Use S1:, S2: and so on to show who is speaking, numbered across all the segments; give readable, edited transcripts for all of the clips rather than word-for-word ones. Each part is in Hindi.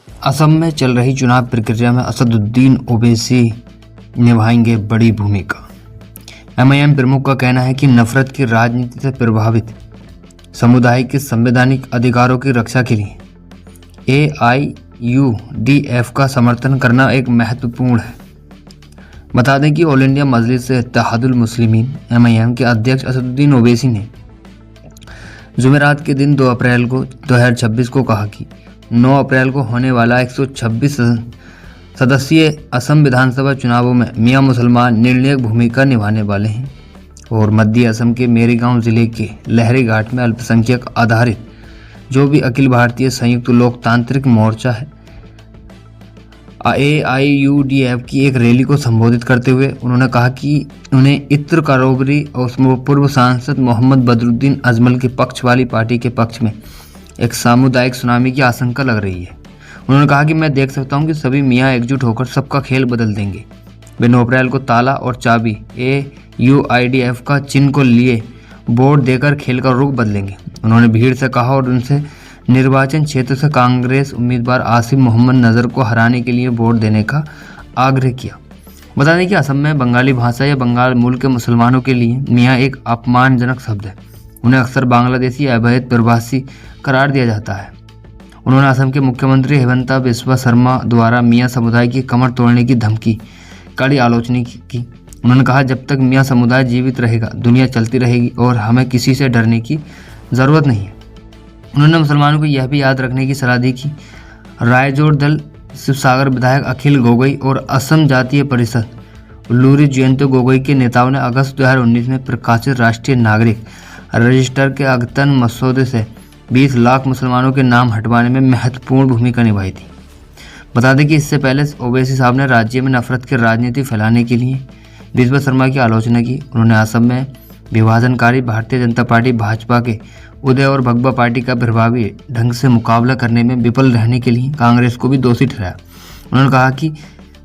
S1: असम में चल रही चुनाव प्रक्रिया में असदुद्दीन ओवैसी निभाएंगे बड़ी भूमिका। एमआईएम प्रमुख का कहना है कि नफरत की राजनीति से प्रभावित समुदाय के संवैधानिक अधिकारों की रक्षा के लिए एआईयूडीएफ का समर्थन करना एक महत्वपूर्ण है। बता दें कि ऑल इंडिया मजलिस इत्तेहादुल मुस्लिमीन एमआईएम के अध्यक्ष असदुद्दीन ओवैसी ने जुमेरात के दिन 2 अप्रैल को 2026 को कहा कि 9 अप्रैल को होने वाला 126 सदस्यीय असम विधानसभा चुनावों में मियां मुसलमान निर्णायक भूमिका निभाने वाले हैं और मध्य असम के मेरीगांव जिले के लहरी घाट में अल्पसंख्यक आधारित जो भी अखिल भारतीय संयुक्त लोकतांत्रिक मोर्चा है एआईयूडीएफ की एक रैली को संबोधित करते हुए उन्होंने कहा कि उन्हें इत्र कारोबरी और पूर्व सांसद मोहम्मद बदरुद्दीन अजमल के पक्ष वाली पार्टी के पक्ष में एक सामुदायिक सुनामी की आशंका लग रही है। उन्होंने कहा कि मैं देख सकता हूं कि सभी मियाँ एकजुट होकर सबका खेल बदल देंगे। वे 9 अप्रैल को ताला और चाबी एआईयूडीएफ का चिन्ह को लिए वोट देकर खेल का रुख बदलेंगे। उन्होंने भीड़ से कहा और उनसे निर्वाचन क्षेत्र से कांग्रेस उम्मीदवार आसिफ मोहम्मद नजर को हराने के लिए वोट देने का आग्रह किया। बता दें कि असम में बंगाली भाषा या बंगाल मूल के मुसलमानों के लिए मियाँ एक अपमानजनक शब्द है। उन्हें अक्सर बांग्लादेशी अवैध प्रवासी करार दिया जाता है। उन्होंने असम के मुख्यमंत्री हेमंता बिस्वा शर्मा द्वारा मियाँ समुदाय की कमर तोड़ने की धमकी कड़ी आलोचना की। उन्होंने कहा, जब तक मियाँ समुदाय जीवित रहेगा दुनिया चलती रहेगी और हमें किसी से डरने की ज़रूरत नहीं है। उन्होंने मुसलमानों को यह भी याद रखने की सलाह दी कि रायजोर दल शिवसागर विधायक अखिल गोगोई और असम जातीय परिषद उल्लूरी जयंत गोगोई के नेताओं ने अगस्त 2019 में प्रकाशित राष्ट्रीय नागरिक रजिस्टर के अद्यतन मसौदे से 20 लाख मुसलमानों के नाम हटवाने में महत्वपूर्ण भूमिका निभाई थी। बता दें कि इससे पहले ओवैसी साहब ने राज्य में नफरत की राजनीति फैलाने के लिए बिस्वा शर्मा की आलोचना की। उन्होंने असम में विभाजनकारी भारतीय जनता पार्टी भाजपा के उदय और भगवा पार्टी का प्रभावी ढंग से मुकाबला करने में विफल रहने के लिए कांग्रेस को भी दोषी ठहराया। उन्होंने कहा कि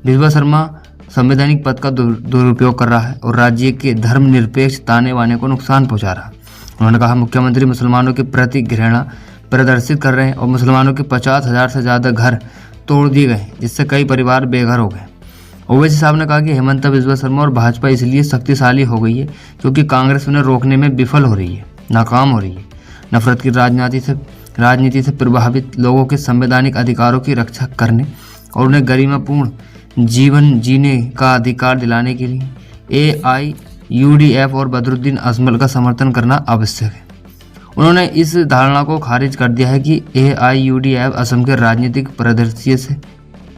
S1: बिस्वा शर्मा संवैधानिक पद का दुरुपयोग कर रहा है और राज्य के धर्मनिरपेक्ष ताने बाने को नुकसान पहुंचा रहा है। उन्होंने कहा, मुख्यमंत्री मुसलमानों के प्रति घृणा प्रदर्शित कर रहे हैं और मुसलमानों के 50,000 से ज़्यादा घर तोड़ दिए गए जिससे कई परिवार बेघर हो गए। ओवैसी साहब ने कहा कि हेमंता बिस्वा शर्मा और भाजपा इसलिए शक्तिशाली हो गई है क्योंकि कांग्रेस उन्हें रोकने में विफल हो रही है, नाकाम हो रही है। नफरत की राजनीति से प्रभावित लोगों के संवैधानिक अधिकारों की रक्षा करने और उन्हें गरिमापूर्ण जीवन जीने का अधिकार दिलाने के लिए एआईयूडीएफ और बदरुद्दीन अजमल का समर्थन करना आवश्यक है। उन्होंने इस धारणा को खारिज कर दिया है कि एआईयूडीएफ असम के राजनीतिक परिदृश्य से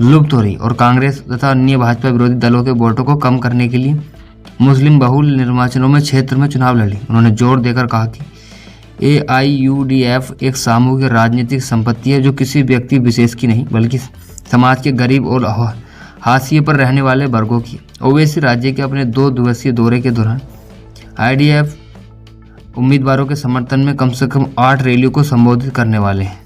S1: लुप्त हो रही और कांग्रेस तथा अन्य भाजपा विरोधी दलों के वोटों को कम करने के लिए मुस्लिम बहुल निर्वाचनों में क्षेत्र में चुनाव लड़ी। उन्होंने जोर देकर कहा कि एआईयूडीएफ एक सामूहिक राजनीतिक संपत्ति है जो किसी व्यक्ति विशेष की नहीं बल्कि समाज के गरीब और हाशिए पर रहने वाले वर्गों की। ओवैसी राज्य के अपने 2 दिवसीय दौरे के दौरान आईडीएफ उम्मीदवारों के समर्थन में कम से कम 8 रैलियों को संबोधित करने वाले हैं।